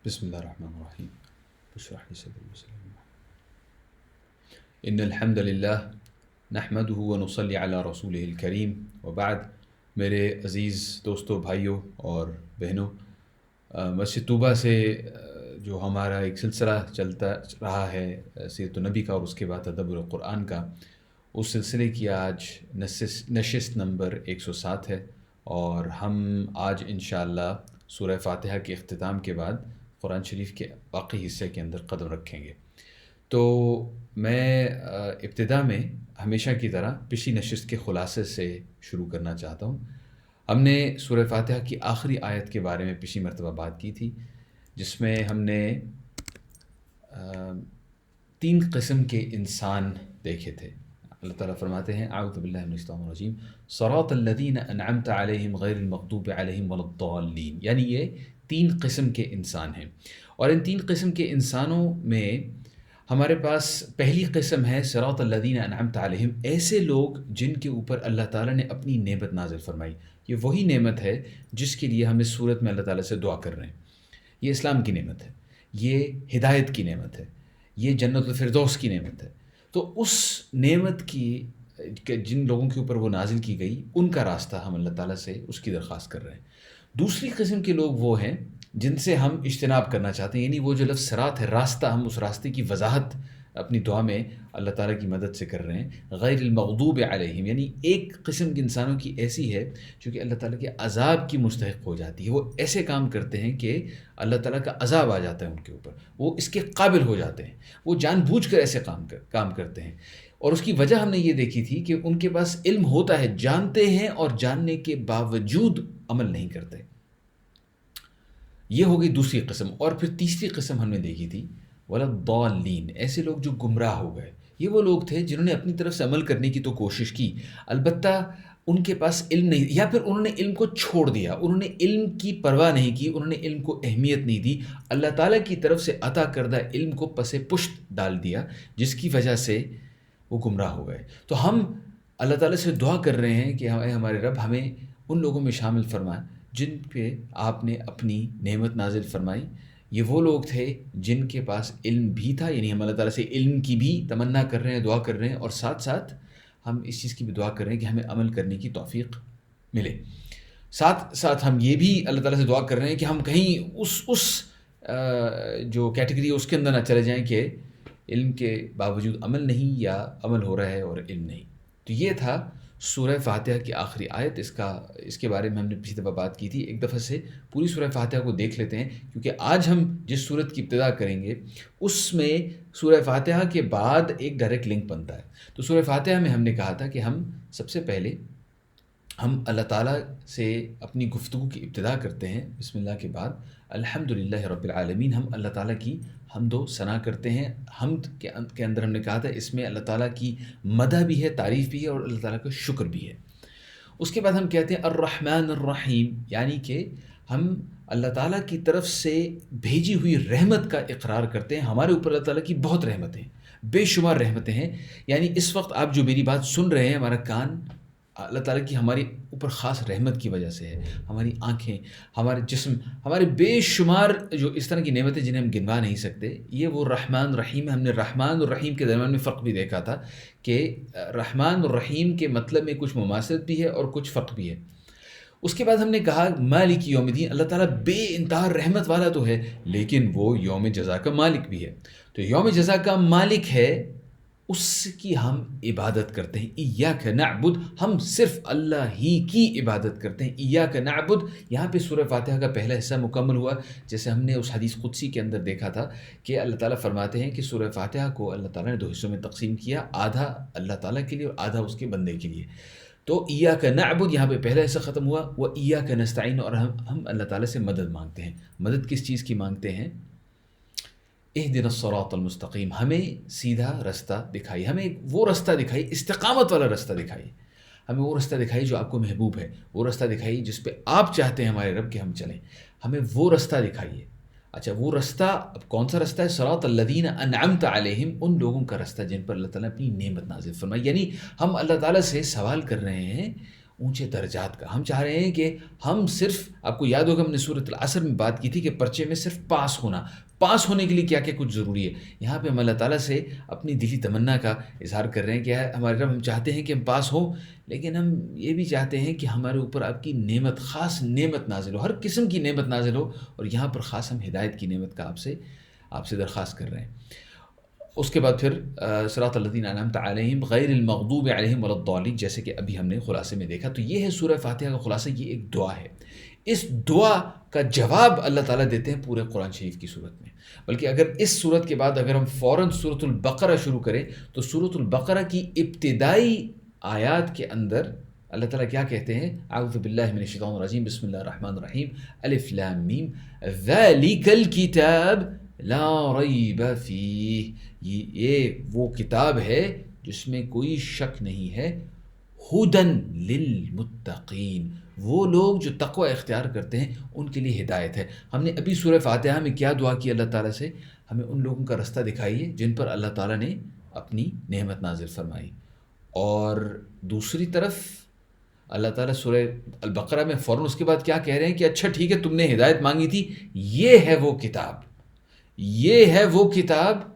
بسم اللہ الرحمن الرحیم اشرح لی صدری ویسر لی امری ان الحمد للہ نحمدہ ونصلی علی رسولہ الکریم وبعد. میرے عزیز دوستوں، بھائیوں اور بہنوں، مسجد طوبہ سے جو ہمارا ایک سلسلہ چلتا رہا ہے سیرت النبی کا اور اس کے بعد تدبر القرآن کا، اس سلسلے کی آج نشست نمبر 107 ہے، اور ہم آج انشاءاللہ سورہ فاتحہ کے اختتام کے بعد قرآن شریف کے باقی حصے کے اندر قدم رکھیں گے. تو میں ابتدا میں ہمیشہ کی طرح پچھلی نشست کے خلاصے سے شروع کرنا چاہتا ہوں. ہم نے سورہ فاتحہ کی آخری آیت کے بارے میں پچھلی مرتبہ بات کی تھی، جس میں ہم نے 3 قسم کے انسان دیکھے تھے. اللہ تعالیٰ فرماتے ہیں اعوذ باللہ من الشیطان الرجیم صراط الذین انعمت علیہم غیر المغضوب علیہم ولا الضالین، یعنی یہ 3 قسم کے انسان ہیں. اور ان 3 قسم کے انسانوں میں ہمارے پاس پہلی قسم ہے صراط الذین انعمت علیہم، ایسے لوگ جن کے اوپر اللہ تعالیٰ نے اپنی نعمت نازل فرمائی. یہ وہی نعمت ہے جس کے لیے ہم اس صورت میں اللہ تعالیٰ سے دعا کر رہے ہیں. یہ اسلام کی نعمت ہے، یہ ہدایت کی نعمت ہے، یہ جنت الفردوس کی نعمت ہے. تو اس نعمت کی جن لوگوں کے اوپر وہ نازل کی گئی، ان کا راستہ ہم اللہ تعالیٰ سے اس کی درخواست کر رہے ہیں. دوسری قسم کے لوگ وہ ہیں جن سے ہم اجتناب کرنا چاہتے ہیں، یعنی وہ جو لفظ صراط ہے، راستہ، ہم اس راستے کی وضاحت اپنی دعا میں اللہ تعالیٰ کی مدد سے کر رہے ہیں. غیر المغضوب علیہم، یعنی ایک قسم کے انسانوں کی ایسی ہے جو کہ اللہ تعالیٰ کے عذاب کی مستحق ہو جاتی ہے. وہ ایسے کام کرتے ہیں کہ اللہ تعالیٰ کا عذاب آ جاتا ہے ان کے اوپر، وہ اس کے قابل ہو جاتے ہیں، وہ جان بوجھ کر ایسے کام کرتے ہیں. اور اس کی وجہ ہم نے یہ دیکھی تھی کہ ان کے پاس علم ہوتا ہے، جانتے ہیں، اور جاننے کے باوجود عمل نہیں کرتے. یہ ہو گئی دوسری قسم. اور پھر تیسری قسم ہم نے دیکھی تھی ولا الضالین، ایسے لوگ جو گمراہ ہو گئے. یہ وہ لوگ تھے جنہوں نے اپنی طرف سے عمل کرنے کی تو کوشش کی، البتہ ان کے پاس علم نہیں، یا پھر انہوں نے علم کو چھوڑ دیا، انہوں نے علم کی پرواہ نہیں کی، انہوں نے علم کو اہمیت نہیں دی، اللہ تعالیٰ کی طرف سے عطا کردہ علم کو پس پشت ڈال دیا، جس کی وجہ سے وہ گمراہ ہو گئے. تو ہم اللہ تعالیٰ سے دعا کر رہے ہیں کہ اے ہمارے رب، ہمیں ان لوگوں میں شامل فرما جن پہ آپ نے اپنی نعمت نازل فرمائی. یہ وہ لوگ تھے جن کے پاس علم بھی تھا، یعنی ہم اللہ تعالیٰ سے علم کی بھی تمنا کر رہے ہیں، دعا کر رہے ہیں، اور ساتھ ساتھ ہم اس چیز کی بھی دعا کر رہے ہیں کہ ہمیں عمل کرنے کی توفیق ملے. ساتھ ساتھ ہم یہ بھی اللہ تعالیٰ سے دعا کر رہے ہیں کہ ہم کہیں اس جو کیٹیگری ہے اس کے اندر نہ چلے جائیں کہ علم کے باوجود عمل نہیں، یا عمل ہو رہا ہے اور علم نہیں. تو یہ تھا سورہ فاتحہ کی آخری آیت. اس کے بارے میں ہم نے پچھلی دفعہ بات کی تھی. ایک دفعہ سے پوری سورہ فاتحہ کو دیکھ لیتے ہیں، کیونکہ آج ہم جس سورت کی ابتدا کریں گے اس میں سورہ فاتحہ کے بعد ایک ڈائریکٹ لنک بنتا ہے. تو سورہ فاتحہ میں ہم نے کہا تھا کہ ہم سب سے پہلے ہم اللہ تعالیٰ سے اپنی گفتگو کی ابتدا کرتے ہیں بسم اللہ کے بعد. الحمدللہ رب العالمین، ہم اللہ تعالیٰ کی حمد و ثنا کرتے ہیں. حمد کے اندر ہم نے کہا تھا اس میں اللہ تعالیٰ کی مدح بھی ہے، تعریف بھی ہے، اور اللہ تعالیٰ کا شکر بھی ہے. اس کے بعد ہم کہتے ہیں الرحمن الرحیم، یعنی کہ ہم اللہ تعالیٰ کی طرف سے بھیجی ہوئی رحمت کا اقرار کرتے ہیں. ہمارے اوپر اللہ تعالیٰ کی بہت رحمتیں، بے شمار رحمتیں ہیں. یعنی اس وقت آپ جو میری بات سن رہے ہیں، ہمارا کان اللہ تعالیٰ کی ہماری اوپر خاص رحمت کی وجہ سے ہے. ہماری آنکھیں، ہمارے جسم، ہمارے بے شمار جو اس طرح کی نعمتیں جنہیں ہم گنوا نہیں سکتے، یہ وہ رحمان رحیم. ہم نے رحمان اور رحیم کے درمیان میں فرق بھی دیکھا تھا کہ رحمان اور رحیم کے مطلب میں کچھ مماثلت بھی ہے اور کچھ فرق بھی ہے. اس کے بعد ہم نے کہا مالک یوم الدین، اللہ تعالیٰ بے انتہا رحمت والا تو ہے، لیکن وہ یوم جزا کا مالک بھی ہے. تو یوم جزا کا مالک ہے، اس کی ہم عبادت کرتے ہیں. ایاک نعبد، ہم صرف اللہ ہی کی عبادت کرتے ہیں. ایاک نعبد، یہاں پہ سورہ فاتحہ کا پہلا حصہ مکمل ہوا. جیسے ہم نے اس حدیث قدسی کے اندر دیکھا تھا کہ اللہ تعالیٰ فرماتے ہیں کہ سورہ فاتحہ کو اللہ تعالیٰ نے 2 حصوں میں تقسیم کیا، آدھا اللہ تعالیٰ کے لیے اور آدھا اس کے بندے کے لیے. تو ایاک نعبد، یہاں پہ پہلا حصہ ختم ہوا. وہ ایاک نستعین، اور ہم اللہ تعالیٰ سے مدد مانگتے ہیں. مدد کس چیز کی مانگتے ہیں؟ اہدنا الصراط المستقیم، ہمیں سیدھا رستہ دکھائی، ہمیں وہ رستہ دکھائی، استقامت والا رستہ دکھائی. ہمیں وہ رستہ دکھائی جو آپ کو محبوب ہے، وہ رستہ دکھائی جس پہ آپ چاہتے ہیں ہمارے رب کہ ہم چلیں. ہمیں وہ رستہ دکھائیے. اچھا، وہ رستہ اب کون سا رستہ ہے؟ صراط الذین انعمت علیہم، ان لوگوں کا رستہ جن پر اللہ تعالیٰ نے اپنی نعمت نازل فرمائی. یعنی ہم اللہ تعالیٰ سے سوال کر رہے ہیں اونچے درجات کا. ہم چاہ رہے ہیں کہ ہم صرف، آپ کو یاد ہوگا ہم نے سورۃ العصر میں بات کی تھی کہ پرچے میں صرف پاس ہونے کے لیے کیا کیا کچھ ضروری ہے. یہاں پہ ہم اللہ تعالیٰ سے اپنی دلی تمنا کا اظہار کر رہے ہیں کہ ہمارے رب ہم چاہتے ہیں کہ ہم پاس ہوں، لیکن ہم یہ بھی چاہتے ہیں کہ ہمارے اوپر آپ کی نعمت، خاص نعمت نازل ہو، ہر قسم کی نعمت نازل ہو، اور یہاں پر خاص ہم ہدایت کی نعمت کا آپ سے درخواست کر رہے ہیں. اس کے بعد پھر صراط الذین انعمت علیہم غیر المغضوب علیہم ولا الضالین، جیسے کہ ابھی ہم نے خلاصے میں دیکھا. تو یہ ہے سورہ فاتحہ کا خلاصہ. یہ ایک دعا ہے. اس دعا کا جواب اللہ تعالیٰ دیتے ہیں پورے قرآن شریف کی صورت میں. بلکہ اگر اس صورت کے بعد اگر ہم فوراً سورۃ البقرہ شروع کریں تو سورۃ البقرہ کی ابتدائی آیات کے اندر اللہ تعالیٰ کیا کہتے ہیں؟ اعوذ باللہ من الشیطان الرجیم، بسم اللہ الرحمن الرحیم، الف لام میم، ذالک الکتاب لا ریب فیہ. یہ وہ کتاب ہے جس میں کوئی شک نہیں ہے. ہدن للمتقین، وہ لوگ جو تقوی اختیار کرتے ہیں ان کے لیے ہدایت ہے. ہم نے ابھی سورہ فاتحہ میں کیا دعا کی اللہ تعالیٰ سے؟ ہمیں ان لوگوں کا رستہ دکھائیے جن پر اللہ تعالیٰ نے اپنی نعمت نازل فرمائی. اور دوسری طرف اللہ تعالیٰ سورہ البقرہ میں فوراً اس کے بعد کیا کہہ رہے ہیں کہ اچھا ٹھیک ہے، تم نے ہدایت مانگی تھی، یہ ہے وہ کتاب، یہ ہے وہ کتاب،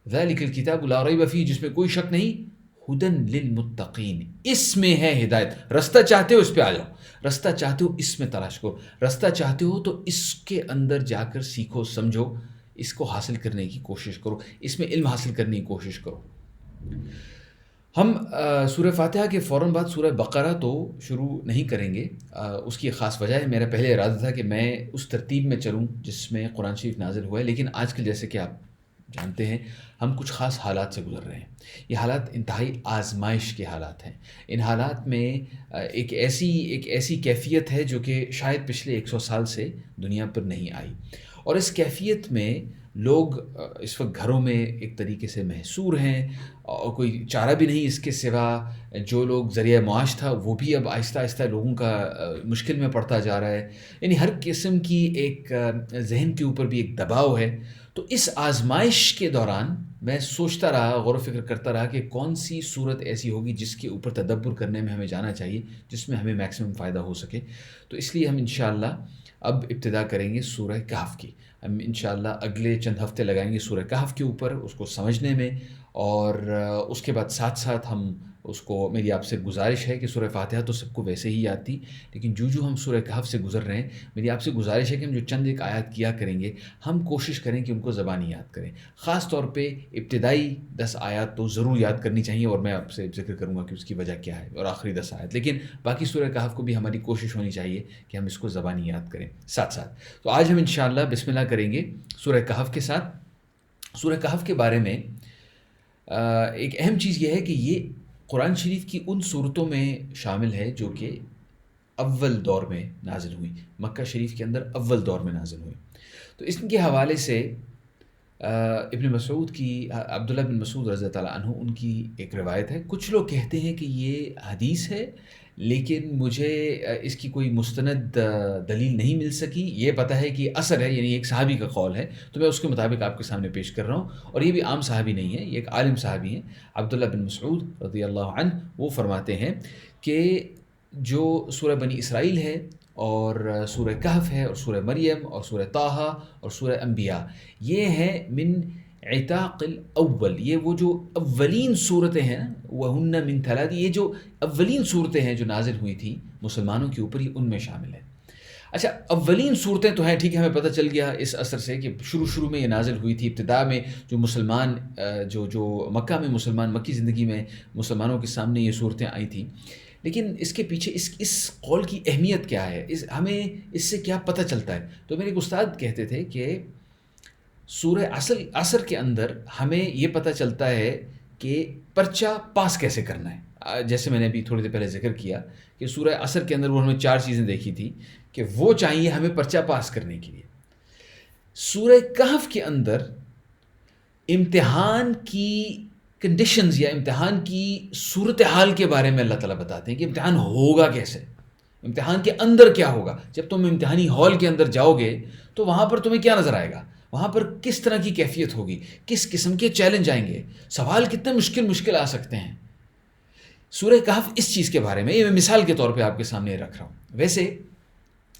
ذالک الکتاب لا ریب فیہ، جس میں کوئی شک نہیں، ہدن للمتقین، اس میں ہے ہدایت. رستہ چاہتے ہو اس پہ آ جاؤ، رستہ چاہتے ہو اس میں تلاش کرو، رستہ چاہتے ہو تو اس کے اندر جا کر سیکھو، سمجھو، اس کو حاصل کرنے کی کوشش کرو، اس میں علم حاصل کرنے کی کوشش کرو. ہم سورہ فاتحہ کے فوراً بعد سورہ بقرہ تو شروع نہیں کریں گے. اس کی ایک خاص وجہ ہے. میرا پہلے ارادہ تھا کہ میں اس ترتیب میں چلوں جس میں قرآن شریف نازل ہوا ہے، لیکن آج کل جیسے کہ آپ جانتے ہیں ہم کچھ خاص حالات سے گزر رہے ہیں. یہ حالات انتہائی آزمائش کے حالات ہیں. ان حالات میں ایک ایسی کیفیت ہے جو کہ شاید پچھلے 100 سال سے دنیا پر نہیں آئی، اور اس کیفیت میں لوگ اس وقت گھروں میں ایک طریقے سے محصور ہیں، اور کوئی چارہ بھی نہیں اس کے سوا. جو لوگ ذریعہ معاش تھا وہ بھی اب آہستہ آہستہ لوگوں کا مشکل میں پڑتا جا رہا ہے. یعنی ہر قسم کی ایک ذہن کے اوپر بھی ایک دباؤ ہے. تو اس آزمائش کے دوران میں سوچتا رہا، غور و فکر کرتا رہا کہ کون سی صورت ایسی ہوگی جس کے اوپر تدبر کرنے میں ہمیں جانا چاہیے، جس میں ہمیں میکسیمم فائدہ ہو سکے. تو اس لیے ہم انشاءاللہ اب ابتدا کریں گے سورہ کہف کی. ہم انشاءاللہ اگلے چند ہفتے لگائیں گے سورہ کہف کے اوپر، اس کو سمجھنے میں، اور اس کے بعد ساتھ ساتھ ہم اس کو، میری آپ سے گزارش ہے کہ سورہ فاتحہ تو سب کو ویسے ہی یاد تھی، لیکن جو ہم سورہ کہف سے گزر رہے ہیں، میری آپ سے گزارش ہے کہ ہم جو چند ایک آیات کیا کریں گے، ہم کوشش کریں کہ ان کو زبانی یاد کریں. خاص طور پہ ابتدائی 10 آیات تو ضرور یاد کرنی چاہیے، اور میں آپ سے ذکر کروں گا کہ اس کی وجہ کیا ہے، اور آخری 10 آیات. لیکن باقی سورہ کہف کو بھی ہماری کوشش ہونی چاہیے کہ ہم اس کو زبانی یاد کریں ساتھ ساتھ. تو آج ہم انشاءاللہ بسم اللہ کریں گے سورہ کہف کے ساتھ. سورہ کہف کے بارے میں ایک اہم چیز یہ ہے کہ یہ قرآن شریف کی ان صورتوں میں شامل ہے جو کہ اول دور میں نازل ہوئی، مکہ شریف کے اندر اول دور میں نازل ہوئی. تو اس کے حوالے سے ابن مسعود کی، عبداللہ بن مسعود رضی اللہ عنہ، ان کی ایک روایت ہے. کچھ لوگ کہتے ہیں کہ یہ حدیث ہے، لیکن مجھے اس کی کوئی مستند دلیل نہیں مل سکی. یہ پتہ ہے کہ اثر ہے، یعنی ایک صحابی کا قول ہے، تو میں اس کے مطابق آپ کے سامنے پیش کر رہا ہوں. اور یہ بھی عام صحابی نہیں ہے، یہ ایک عالم صحابی ہیں، عبداللہ بن مسعود رضی اللہ عنہ. وہ فرماتے ہیں کہ جو سورہ بنی اسرائیل ہے، اور سورہ کہف ہے، اور سورہ مریم، اور سورہ طٰہٰ، اور سورہ انبیاء، یہ ہیں من عتاق الاول. یہ وہ جو اولین صورتیں ہیں، وَهُنَّ مِن ثَلَاثٍ، یہ جو اولین صورتیں ہیں جو نازل ہوئی تھیں مسلمانوں کے اوپر، یہ ان میں شامل ہے. اچھا، اولین صورتیں تو ہیں، ٹھیک ہے، ہمیں پتہ چل گیا اس اثر سے کہ شروع میں یہ نازل ہوئی تھی. ابتدا میں جو مسلمان جو مکہ میں مسلمان، مکی زندگی میں مسلمانوں کے سامنے یہ صورتیں آئی تھیں. لیکن اس کے پیچھے اس قول کی اہمیت کیا ہے، ہمیں اس سے کیا پتہ چلتا ہے؟ تو میرے ایک استاد کہتے تھے کہ سورہ عصر کے اندر ہمیں یہ پتہ چلتا ہے کہ پرچہ پاس کیسے کرنا ہے. جیسے میں نے ابھی تھوڑی دیر پہلے ذکر کیا کہ سورہ عصر کے اندر وہ ہمیں 4 چیزیں دیکھی تھی کہ وہ چاہیے ہمیں پرچہ پاس کرنے کے لیے. سورہ کہف کے اندر امتحان کی کنڈیشنز یا امتحان کی صورتحال کے بارے میں اللہ تعالیٰ بتاتے ہیں کہ امتحان ہوگا کیسے، امتحان کے اندر کیا ہوگا. جب تم امتحانی ہال کے اندر جاؤ گے تو وہاں پر تمہیں کیا نظر آئے گا، وہاں پر کس طرح کی کیفیت ہوگی، کس قسم کے چیلنج آئیں گے، سوال کتنے مشکل آ سکتے ہیں. سورہ کہف اس چیز کے بارے میں، یہ میں مثال کے طور پہ آپ کے سامنے رکھ رہا ہوں۔ ویسے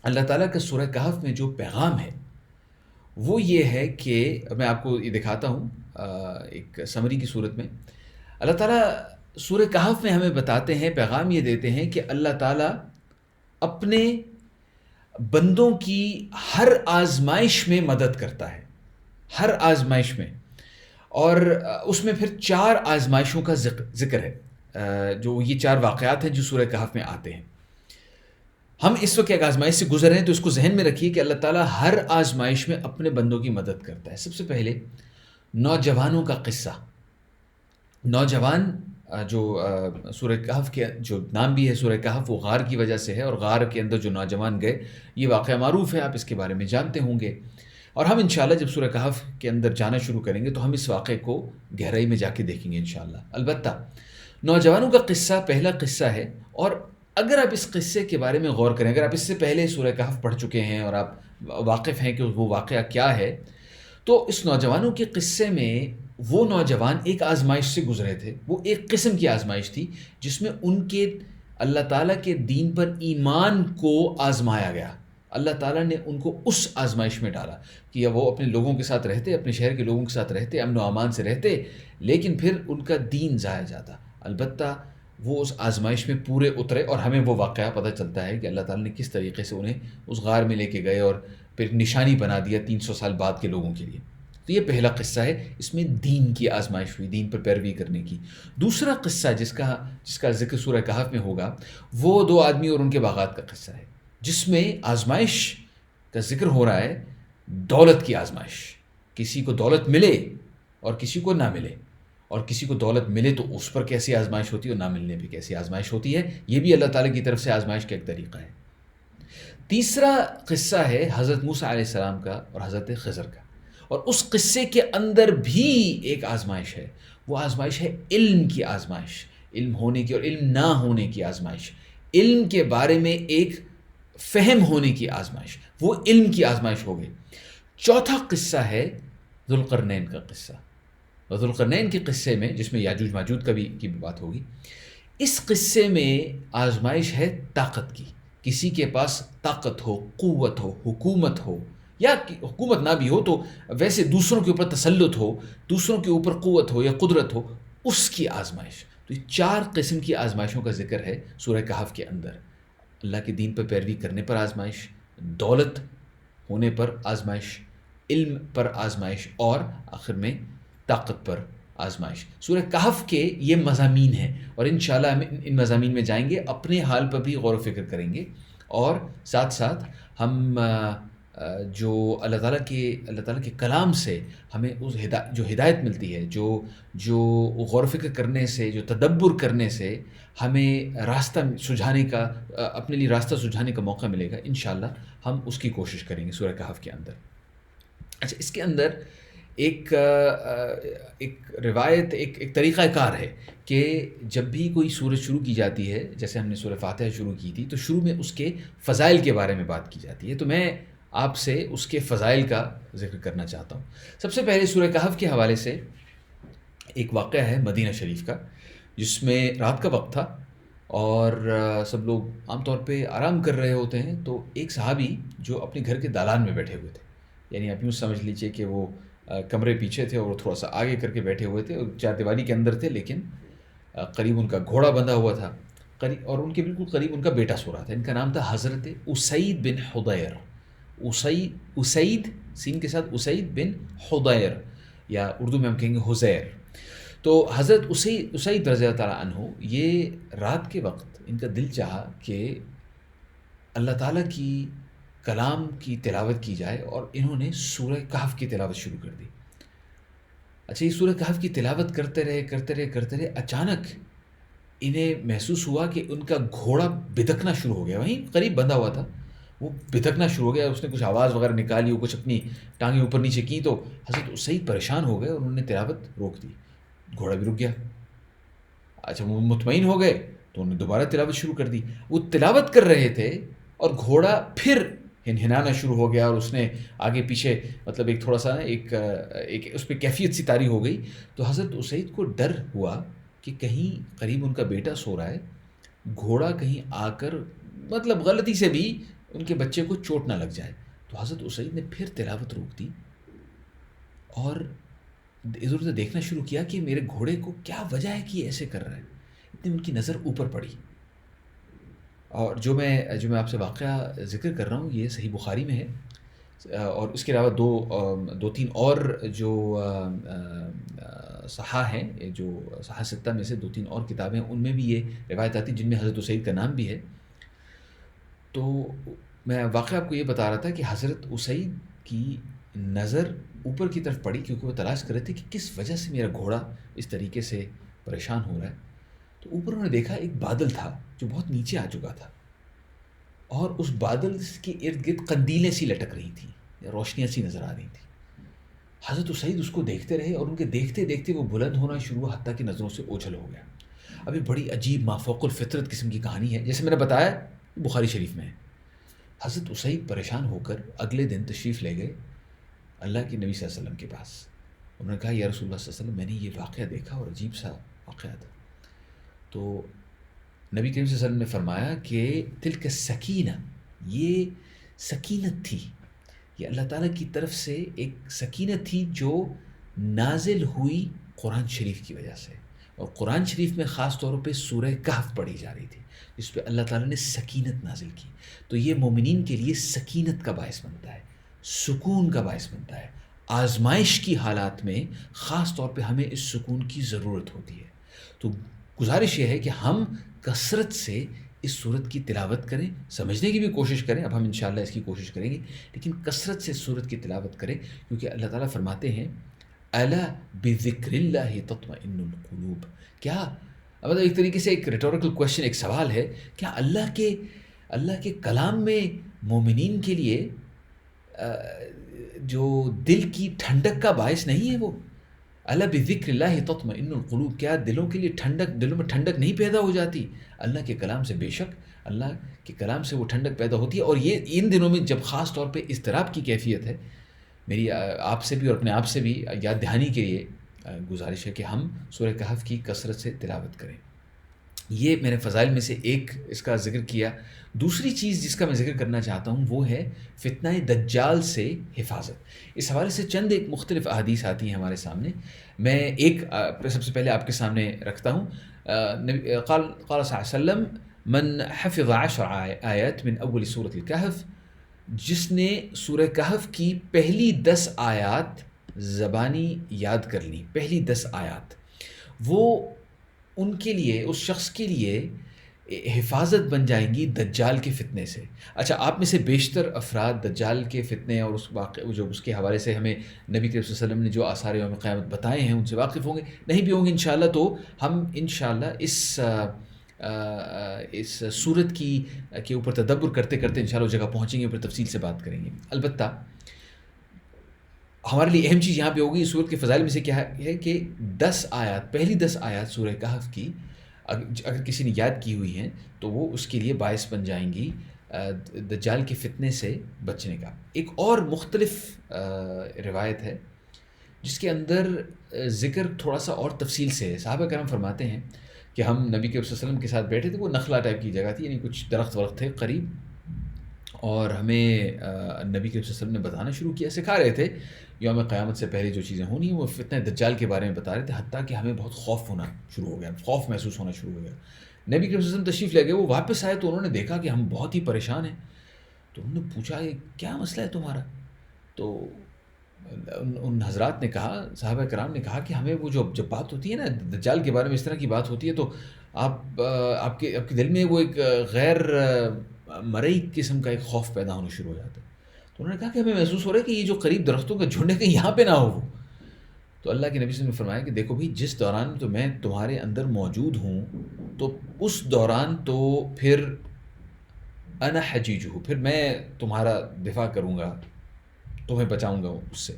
اللہ تعالیٰ کا سورہ کہف میں جو پیغام ہے وہ یہ ہے کہ میں آپ کو یہ دکھاتا ہوں ایک سمری کی صورت میں۔ اللہ تعالیٰ سورہ کہف میں ہمیں بتاتے ہیں، پیغام یہ دیتے ہیں کہ اللہ تعالیٰ اپنے بندوں کی ہر آزمائش میں مدد کرتا ہے، ہر آزمائش میں، اور اس میں پھر 4 آزمائشوں کا ذکر ہے، جو یہ 4 واقعات ہیں جو سورہ کہف میں آتے ہیں۔ ہم اس وقت ایک آزمائش سے گزر رہے ہیں تو اس کو ذہن میں رکھیے کہ اللہ تعالیٰ ہر آزمائش میں اپنے بندوں کی مدد کرتا ہے۔ سب سے پہلے نوجوانوں کا قصہ۔ نوجوان جو سورہ کہف کے جو نام بھی ہے سورہ کہف، وہ غار کی وجہ سے ہے، اور غار کے اندر جو نوجوان گئے، یہ واقعہ معروف ہے، آپ اس کے بارے میں جانتے ہوں گے۔ اور ہم انشاءاللہ جب سورہ کہف کے اندر جانا شروع کریں گے تو ہم اس واقعے کو گہرائی میں جا کے دیکھیں گے انشاءاللہ۔ البتہ نوجوانوں کا قصہ پہلا قصہ ہے، اور اگر آپ اس قصے کے بارے میں غور کریں، اگر آپ اس سے پہلے سورہ کہف پڑھ چکے ہیں اور آپ واقف ہیں کہ وہ واقعہ کیا ہے، تو اس نوجوانوں کے قصے میں وہ نوجوان ایک آزمائش سے گزرے تھے۔ وہ ایک قسم کی آزمائش تھی جس میں ان کے اللہ تعالیٰ کے دین پر ایمان کو آزمایا گیا۔ اللہ تعالیٰ نے ان کو اس آزمائش میں ڈالا کہ وہ اپنے لوگوں کے ساتھ رہتے، اپنے شہر کے لوگوں کے ساتھ رہتے، امن و امان سے رہتے، لیکن پھر ان کا دین ضائع جاتا۔ البتہ وہ اس آزمائش میں پورے اترے، اور ہمیں وہ واقعہ پتہ چلتا ہے کہ اللہ تعالیٰ نے کس طریقے سے انہیں اس غار میں لے کے گئے اور پھر نشانی بنا دیا 300 سال بعد کے لوگوں کے لیے۔ تو یہ پہلا قصہ ہے، اس میں دین کی آزمائش ہوئی، دین پر پیروی کرنے کی۔ دوسرا قصہ جس کا ذکر سورہ کہف میں ہوگا، وہ 2 آدمی اور ان کے باغات کا قصہ ہے، جس میں آزمائش کا ذکر ہو رہا ہے، دولت کی آزمائش۔ کسی کو دولت ملے اور کسی کو نہ ملے، اور کسی کو دولت ملے تو اس پر کیسی آزمائش ہوتی ہے اور نہ ملنے پہ کیسی آزمائش ہوتی ہے، یہ بھی اللہ تعالیٰ کی طرف سے آزمائش کا ایک طریقہ ہے۔ تیسرا قصہ ہے حضرت موسیٰ علیہ السلام کا اور حضرت خضر کا، اور اس قصے کے اندر بھی ایک آزمائش ہے۔ وہ آزمائش ہے علم کی آزمائش، علم ہونے کی اور علم نہ ہونے کی آزمائش، علم کے بارے میں ایک فہم ہونے کی آزمائش، وہ علم کی آزمائش ہو گئی۔ چوتھا قصہ ہے ذوالقرنین کا قصہ، اور ذوالقرنین کے قصے میں، جس میں یاجوج ماجوج کی بھی بات ہوگی، اس قصے میں آزمائش ہے طاقت کی۔ کسی کے پاس طاقت ہو، قوت ہو، حکومت ہو، یا حکومت نہ بھی ہو تو ویسے دوسروں کے اوپر تسلط ہو، دوسروں کے اوپر قوت ہو یا قدرت ہو، اس کی آزمائش۔ تو یہ 4 قسم کی آزمائشوں کا ذکر ہے سورہ کہف کے اندر۔ اللہ کے دین پر پیروی کرنے پر آزمائش، دولت ہونے پر آزمائش، علم پر آزمائش، اور آخر میں طاقت پر آزمائش۔ سورہ کہف کے یہ مضامین ہیں، اور انشاءاللہ ہم ان مضامین میں جائیں گے، اپنے حال پر بھی غور و فکر کریں گے، اور ساتھ ساتھ ہم جو اللہ تعالیٰ کے کلام سے ہمیں اس جو ہدایت ملتی ہے، جو غور و فکر کرنے سے، جو تدبر کرنے سے ہمیں راستہ سجھانے کا، اپنے لیے راستہ سجھانے کا موقع ملے گا، انشاءاللہ ہم اس کی کوشش کریں گے سورہ کہف کے اندر۔ اچھا، اس کے اندر ایک روایت، ایک طریقہ کار ہے کہ جب بھی کوئی سورج شروع کی جاتی ہے، جیسے ہم نے سورہ فاتحہ شروع کی تھی، تو شروع میں اس کے فضائل کے بارے میں بات کی جاتی ہے، تو میں آپ سے اس کے فضائل کا ذکر کرنا چاہتا ہوں۔ سب سے پہلے سورہ کہف کے حوالے سے ایک واقعہ ہے مدینہ شریف کا، جس میں رات کا وقت تھا اور سب لوگ عام طور پہ آرام کر رہے ہوتے ہیں، تو ایک صحابی جو اپنے گھر کے دالان میں بیٹھے ہوئے تھے، یعنی آپ یوں سمجھ لیجئے کہ وہ کمرے پیچھے تھے اور وہ تھوڑا سا آگے کر کے بیٹھے ہوئے تھے، اور 4 دیواری کے اندر تھے، لیکن قریب ان کا گھوڑا بندھا ہوا تھا، اور ان کے بالکل قریب ان کا بیٹا سو رہا تھا۔ ان کا نام تھا حضرت اسید بن حضیر، اسید سین کے ساتھ اسید بن حضیر، یا اردو میں ہم کہیں گے حزیر۔ تو حضرت اسید رضی اللہ تعالیٰ عنہ، یہ رات کے وقت ان کا دل چاہا کہ اللہ تعالیٰ کی کلام کی تلاوت کی جائے، اور انہوں نے سورہ کہف کی تلاوت شروع کر دی۔ اچھا، یہ سورہ کہف کی تلاوت کرتے رہے، اچانک انہیں محسوس ہوا کہ ان کا گھوڑا بدکنا شروع ہو گیا، وہیں قریب بندھا ہوا تھا، وہ بدکنا شروع ہو گیا۔ اس نے کچھ آواز وغیرہ نکالی، وہ کچھ اپنی ٹانگیں اوپر نیچے کی، تو حضرت اسید پریشان ہو گئے اور انہوں نے تلاوت روک دی، گھوڑا بھی رک گیا۔ اچھا، وہ مطمئن ہو گئے تو انہوں نے دوبارہ تلاوت شروع کر دی۔ وہ تلاوت کر رہے تھے اور گھوڑا پھر ہنہنانا شروع ہو گیا، اور اس نے آگے پیچھے، مطلب ایک تھوڑا سا ایک اس پہ کیفیت سی طاری ہو گئی۔ تو حضرت اسید کو ڈر ہوا کہ کہیں قریب ان کا بیٹا سو رہا ہے، گھوڑا کہیں آ کر مطلب غلطی سے بھی ان کے بچے کو چوٹ نہ لگ جائے۔ تو حضرت اسید نے پھر تلاوت روک دی اور ادھر ادھر دیکھنا شروع کیا کہ میرے گھوڑے کو کیا وجہ ہے کہ یہ ایسے کر رہا ہے۔ اتنی ان کی نظر اوپر پڑی، اور جو میں آپ سے واقعہ ذکر کر رہا ہوں یہ صحیح بخاری میں ہے، اور اس کے علاوہ دو تین اور جو صحاح ہیں، جو صحاح ستہ میں سے دو تین اور کتابیں ہیں، ان میں بھی یہ روایت آتی جن میں حضرت اسید کا نام بھی ہے۔ تو میں واقعہ آپ کو یہ بتا رہا تھا کہ حضرت اسید کی نظر اوپر کی طرف پڑی، کیونکہ وہ تلاش کر رہے تھے کہ کس وجہ سے میرا گھوڑا اس طریقے سے پریشان ہو رہا ہے۔ تو اوپر انہوں نے دیکھا ایک بادل تھا جو بہت نیچے آ چکا تھا، اور اس بادل کے ارد گرد قندیلیں سی لٹک رہی تھیں، روشنیاں سی نظر آ رہی تھیں۔ حضرت اسید اس کو دیکھتے رہے، اور ان کے دیکھتے دیکھتے وہ بلند ہونا شروع ہوا، حتیٰ کہ نظروں سے اوجھل ہو گیا۔ ابھی بڑی عجیب مافوق الفطرت قسم کی کہانی ہے، جیسے میں نے بتایا بخاری شریف میں ہے۔ حضرت اسید پریشان ہو کر اگلے دن تشریف لے گئے اللہ کے نبی صلی اللہ علیہ وسلم کے پاس۔ انہوں نے کہا یا رسول اللہ صلی اللہ علیہ وسلم، میں نے یہ واقعہ دیکھا اور عجیب سا واقعہ تھا۔ تو نبی کریم صلی اللہ علیہ وسلم نے فرمایا کہ تلک سکینہ، یہ سکینت تھی، یہ اللہ تعالیٰ کی طرف سے ایک سکینت تھی جو نازل ہوئی قرآن شریف کی وجہ سے، اور قرآن شریف میں خاص طور پہ سورہ کہف پڑھی جا رہی تھی جس پہ اللہ تعالیٰ نے سکینت نازل کی۔ تو یہ مومنین کے لیے سکینت کا باعث بنتا ہے، سکون کا باعث بنتا ہے۔ آزمائش کی حالات میں خاص طور پہ ہمیں اس سکون کی ضرورت ہوتی ہے۔ تو گزارش یہ ہے کہ ہم کثرت سے اس صورت کی تلاوت کریں، سمجھنے کی بھی کوشش کریں، اب ہم انشاءاللہ اس کی کوشش کریں گے، لیکن کثرت سے اس صورت کی تلاوت کریں، کیونکہ اللہ تعالیٰ فرماتے ہیں الا بذکر اللہ تطمئن القلوب۔ کیا مطلب ایک طریقے سے ایک ریٹورکل کویشچن، ایک سوال ہے، کیا اللہ کے کلام میں مومنین کے لیے جو دل کی ٹھنڈک کا باعث نہیں ہے وہ؟ الا بذکر اللہ تطمئن القلوب، کیا دلوں کے لیے دلوں میں ٹھنڈک نہیں پیدا ہو جاتی اللہ کے کلام سے؟ بے شک اللہ کے کلام سے وہ ٹھنڈک پیدا ہوتی ہے، اور یہ ان دنوں میں جب خاص طور پہ اضطراب کی کیفیت ہے، میری آپ سے بھی اور اپنے آپ سے بھی یاد دہانی کے لیے گزارش ہے کہ ہم سورہ کہف کی کثرت سے تلاوت کریں۔ یہ میں نے فضائل میں سے ایک اس کا ذکر کیا۔ دوسری چیز جس کا میں ذکر کرنا چاہتا ہوں وہ ہے فتنہ دجال سے حفاظت۔ اس حوالے سے چند ایک مختلف احادیث آتی ہیں ہمارے سامنے، میں ایک سب سے پہلے آپ کے سامنے رکھتا ہوں۔ قال صلی اللہ علیہ وسلم من حفظ 10 آیات من اول سورۃ الکہف، جس نے سورہ کہف کی پہلی 10 آیات زبانی یاد کر لی، پہلی 10 آیات، وہ ان کے لیے، اس شخص کے لیے حفاظت بن جائیں گی دجال کے فتنے سے۔ اچھا، آپ میں سے بیشتر افراد دجال کے فتنے اور اس واقع جو اس کے حوالے سے ہمیں نبی کریم صلی اللہ علیہ وسلم نے جو آثار یوم قیامت بتائے ہیں ان سے واقف ہوں گے، نہیں بھی ہوں گے انشاءاللہ، تو ہم انشاءاللہ اس صورت کے اوپر تدبر کرتے کرتے انشاءاللہ اس جگہ پہنچیں گے، پھر تفصیل سے بات کریں گے۔ البتہ ہمارے لیے اہم چیز یہاں پہ ہوگی اس صورت کے فضائل میں سے کیا ہے کہ 10 آیات، پہلی 10 آیات سورہ کہف کی اگر کسی نے یاد کی ہوئی ہیں تو وہ اس کے لیے باعث بن جائیں گی دجال کے فتنے سے بچنے کا۔ ایک اور مختلف روایت ہے جس کے اندر ذکر تھوڑا سا اور تفصیل سے ہے۔ صحابہ کرام فرماتے ہیں کہ ہم نبی کے صلی اللہ علیہ وسلم کے ساتھ بیٹھے تھے، وہ نخلا ٹائپ کی جگہ تھی، یعنی کچھ درخت ورخت تھے قریب، اور ہمیں نبی کے صلی اللہ علیہ وسلم نے بتانا شروع کیا، سکھا رہے تھے یوم قیامت سے پہلے جو چیزیں ہونی ہیں، وہ فتنہ دجال کے بارے میں بتا رہے تھے، حتیٰ کہ ہمیں بہت خوف ہونا شروع ہو گیا، خوف محسوس ہونا شروع ہو گیا۔ نبی کے صلی اللہ علیہ وسلم تشریف لے گئے، وہ واپس آئے تو انہوں نے دیکھا کہ ہم بہت ہی پریشان ہیں، تو انہوں نے پوچھا یہ کیا مسئلہ ہے تمہارا؟ تو ان حضرات نے کہا، صحابہ کرام نے کہا کہ ہمیں وہ جب بات ہوتی ہے نا دجال کے بارے میں، اس طرح کی بات ہوتی ہے تو آپ کے دل میں وہ ایک غیر مرئی قسم کا ایک خوف پیدا ہونا شروع ہو جاتا ہے۔ تو انہوں نے کہا کہ ہمیں محسوس ہو رہا ہے کہ یہ جو قریب درختوں کا جھنڈ ہے کہ یہاں پہ نہ ہو وہ۔ تو اللہ کے نبی صلی اللہ علیہ وسلم نے فرمایا کہ دیکھو بھائی، جس دوران تو میں تمہارے اندر موجود ہوں تو اس دوران تو پھر انا حجیجہ، پھر میں تمہارا دفاع کروں گا، تمہیں بچاؤں گا اس سے،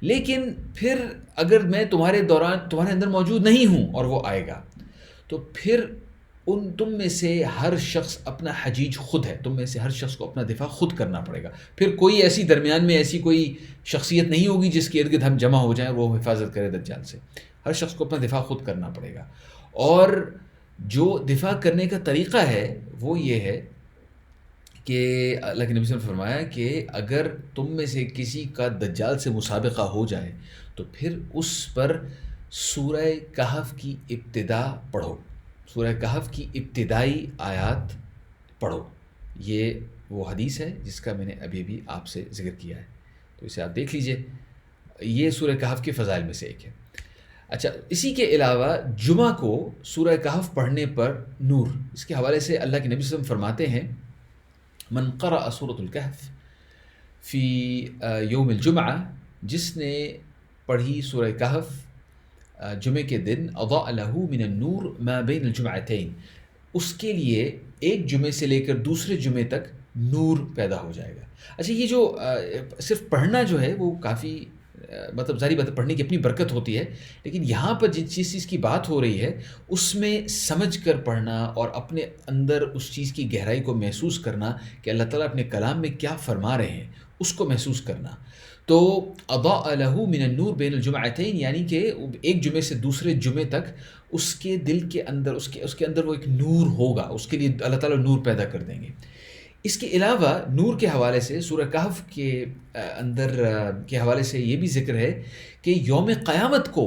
لیکن پھر اگر میں تمہارے اندر موجود نہیں ہوں اور وہ آئے گا تو پھر تم میں سے ہر شخص اپنا حجیج خود ہے، تم میں سے ہر شخص کو اپنا دفاع خود کرنا پڑے گا، پھر کوئی ایسی درمیان میں ایسی کوئی شخصیت نہیں ہوگی جس کے ارد گرد ہم جمع ہو جائیں اور وہ حفاظت کرے دجال سے، ہر شخص کو اپنا دفاع خود کرنا پڑے گا۔ اور جو دفاع کرنے کا طریقہ ہے وہ یہ ہے کہ اللہ کے نبی صلی اللہ علیہ وسلم نے فرمایا کہ اگر تم میں سے کسی کا دجال سے مسابقہ ہو جائے تو پھر اس پر سورہ کہف کی ابتدا پڑھو، سورہ کہف کی ابتدائی آیات پڑھو۔ یہ وہ حدیث ہے جس کا میں نے ابھی ابھی آپ سے ذکر کیا ہے، تو اسے آپ دیکھ لیجئے، یہ سورہ کہف کے فضائل میں سے ایک ہے۔ اچھا، اسی کے علاوہ جمعہ کو سورہ کہف پڑھنے پر نور، اس کے حوالے سے اللہ کے نبی صلی اللہ علیہ وسلم فرماتے ہیں من قرأ سورۃ الکہف فی یوم الجمعہ، جس نے پڑھی سورہ کہف جمعے کے دن، اضاء لہ من النور ما بین الجمعتین، اس کے لیے ایک جمعے سے لے کر دوسرے جمعے تک نور پیدا ہو جائے گا۔ اچھا، یہ جو صرف پڑھنا جو ہے وہ کافی مطلب ظاہری بات ہے، پڑھنے کی اپنی برکت ہوتی ہے، لیکن یہاں پر جس چیز کی بات ہو رہی ہے اس میں سمجھ کر پڑھنا اور اپنے اندر اس چیز کی گہرائی کو محسوس کرنا کہ اللہ تعالیٰ اپنے کلام میں کیا فرما رہے ہیں، اس کو محسوس کرنا۔ تو اضاء لہ من النور بین الجمعتین، یعنی کہ ایک جمعے سے دوسرے جمعے تک اس کے دل کے اندر اس کے اندر وہ ایک نور ہوگا، اس کے لیے اللہ تعالیٰ نور پیدا کر دیں گے۔ اس کے علاوہ نور کے حوالے سے سورہ کہف کے اندر کے حوالے سے یہ بھی ذکر ہے کہ یوم قیامت کو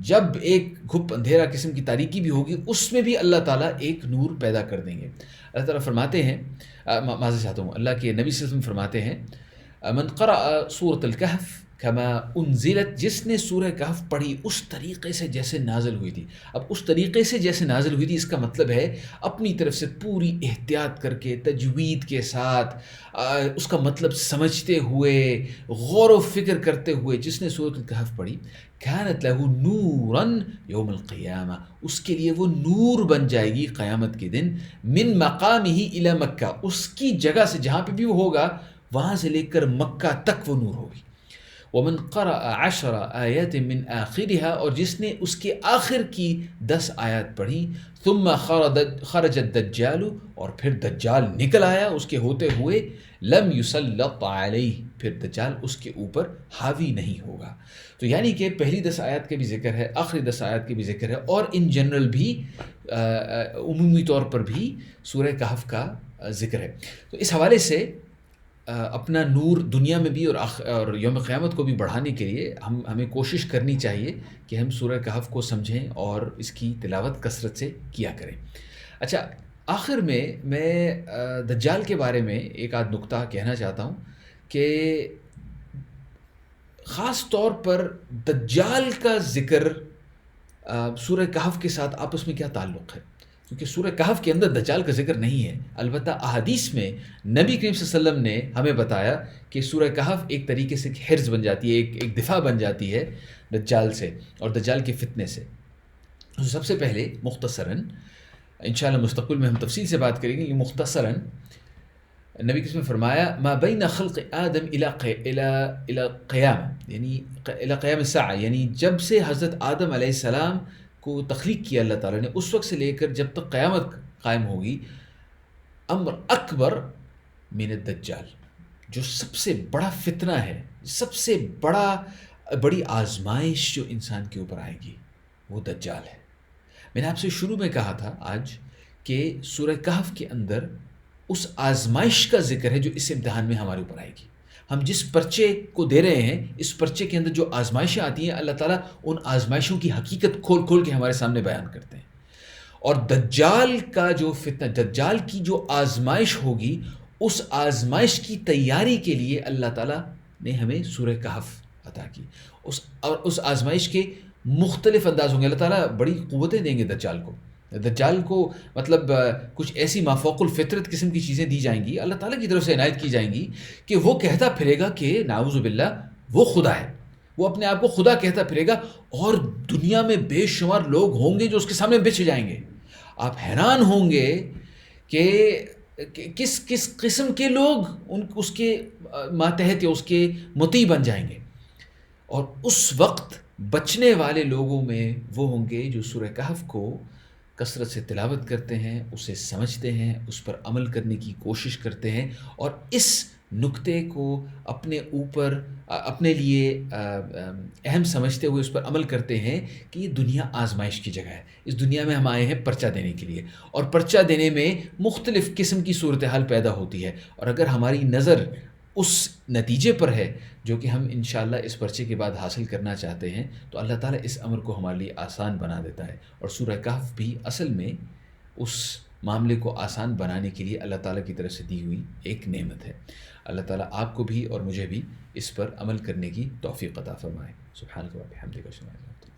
جب ایک گھپ اندھیرا قسم کی تاریکی بھی ہوگی، اس میں بھی اللہ تعالیٰ ایک نور پیدا کر دیں گے۔ اللہ تعالیٰ فرماتے ہیں، معذرت چاہتا ہوں، اللہ کے نبی صلی اللہ علیہ وسلم فرماتے ہیں من قرأ سورۃ الکہف کما انزلت، جس نے سورہ کہف پڑھی اس طریقے سے جیسے نازل ہوئی تھی۔ اب اس طریقے سے جیسے نازل ہوئی تھی، اس کا مطلب ہے اپنی طرف سے پوری احتیاط کر کے، تجوید کے ساتھ، اس کا مطلب سمجھتے ہوئے، غور و فکر کرتے ہوئے جس نے سورۃ الکہف پڑھی، کانت لہ نورا یوم القیامہ، اس کے لیے وہ نور بن جائے گی قیامت کے دن، من مقامہ الی مکہ، اس کی جگہ سے جہاں پہ بھی وہ ہوگا وہاں سے لے کر مکہ تک وہ نور ہوگی۔ ومن قرأ 10 آیات من آخرها، اور جس نے اس کے آخر کی 10 آیات پڑھی، ثم خرج الدجال، اور پھر دجال نکل آیا اس کے ہوتے ہوئے، لم یسلط علیہ، پھر دجال اس کے اوپر حاوی نہیں ہوگا۔ تو یعنی کہ پہلی 10 آیات کے بھی ذکر ہے، آخری 10 آیات کے بھی ذکر ہے، اور ان جنرل بھی عمومی طور پر بھی سورہ کہف کا ذکر ہے۔ تو اس حوالے سے اپنا نور دنیا میں بھی اور یوم قیامت کو بھی بڑھانے کے لیے ہمیں کوشش کرنی چاہیے کہ ہم سورہ کہف کو سمجھیں اور اس کی تلاوت کثرت سے کیا کریں۔ اچھا، آخر میں دجال کے بارے میں ایک آدھ نکتہ کہنا چاہتا ہوں کہ خاص طور پر دجال کا ذکر سورہ کہف کے ساتھ آپس میں کیا تعلق ہے، کیونکہ سورہ کہف کے اندر دجال کا ذکر نہیں ہے، البتہ احادیث میں نبی کریم صلی اللہ علیہ وسلم نے ہمیں بتایا کہ سورہ کہف ایک طریقے سے حرز بن جاتی ہے، ایک دفاع بن جاتی ہے دجال سے اور دجال کے فتنے سے۔ تو سب سے پہلے مختصراً، انشاءاللہ مستقبل میں ہم تفصیل سے بات کریں گے، یہ مختصراً نبی کریم نے فرمایا ما بین خلق آدم الی قیام، یعنی الی قیام الساعہ، یعنی جب سے حضرت آدم علیہ السلام کو تخلیق کیا اللہ تعالیٰ نے، اس وقت سے لے کر جب تک قیامت قائم ہوگی، امر اکبر من الدجال، جو سب سے بڑا فتنہ ہے، سب سے بڑی آزمائش جو انسان کے اوپر آئے گی وہ دجال ہے۔ میں نے آپ سے شروع میں کہا تھا آج کہ سورہ کہف کے اندر اس آزمائش کا ذکر ہے جو اس امتحان میں ہمارے اوپر آئے گی۔ ہم جس پرچے کو دے رہے ہیں، اس پرچے کے اندر جو آزمائشیں آتی ہیں، اللہ تعالیٰ ان آزمائشوں کی حقیقت کھول کھول کے ہمارے سامنے بیان کرتے ہیں۔ اور دجال کا جو فتنہ، دجال کی جو آزمائش ہوگی، اس آزمائش کی تیاری کے لیے اللہ تعالیٰ نے ہمیں سورہ کہف عطا کی، اور اس آزمائش کے مختلف انداز ہوں گے۔ اللہ تعالیٰ بڑی قوتیں دیں گے دجال کو مطلب کچھ ایسی مافوق الفطرت قسم کی چیزیں دی جائیں گی، اللہ تعالیٰ کی طرف سے عنایت کی جائیں گی کہ وہ کہتا پھرے گا کہ نعوذ باللہ وہ خدا ہے، وہ اپنے آپ کو خدا کہتا پھرے گا، اور دنیا میں بے شمار لوگ ہوں گے جو اس کے سامنے بچھ جائیں گے۔ آپ حیران ہوں گے کہ کس قسم کے لوگ اس کے ماتحت یا اس کے مطیع بن جائیں گے، اور اس وقت بچنے والے لوگوں میں وہ ہوں گے جو سورہ کہف کو کثرت سے تلاوت کرتے ہیں، اسے سمجھتے ہیں، اس پر عمل کرنے کی کوشش کرتے ہیں، اور اس نکتے کو اپنے اوپر اپنے لیے اہم سمجھتے ہوئے اس پر عمل کرتے ہیں کہ یہ دنیا آزمائش کی جگہ ہے، اس دنیا میں ہم آئے ہیں پرچہ دینے کے لیے، اور پرچہ دینے میں مختلف قسم کی صورتحال پیدا ہوتی ہے، اور اگر ہماری نظر اس نتیجے پر ہے جو کہ ہم انشاءاللہ اس پرچے کے بعد حاصل کرنا چاہتے ہیں، تو اللہ تعالیٰ اس امر کو ہمارے لیے آسان بنا دیتا ہے، اور سورہ کہف بھی اصل میں اس معاملے کو آسان بنانے کے لیے اللہ تعالیٰ کی طرف سے دی ہوئی ایک نعمت ہے۔ اللہ تعالیٰ آپ کو بھی اور مجھے بھی اس پر عمل کرنے کی توفیق عطا فرمائے۔ سبحانک و بحمدک اشہد ان لا الہ الا انت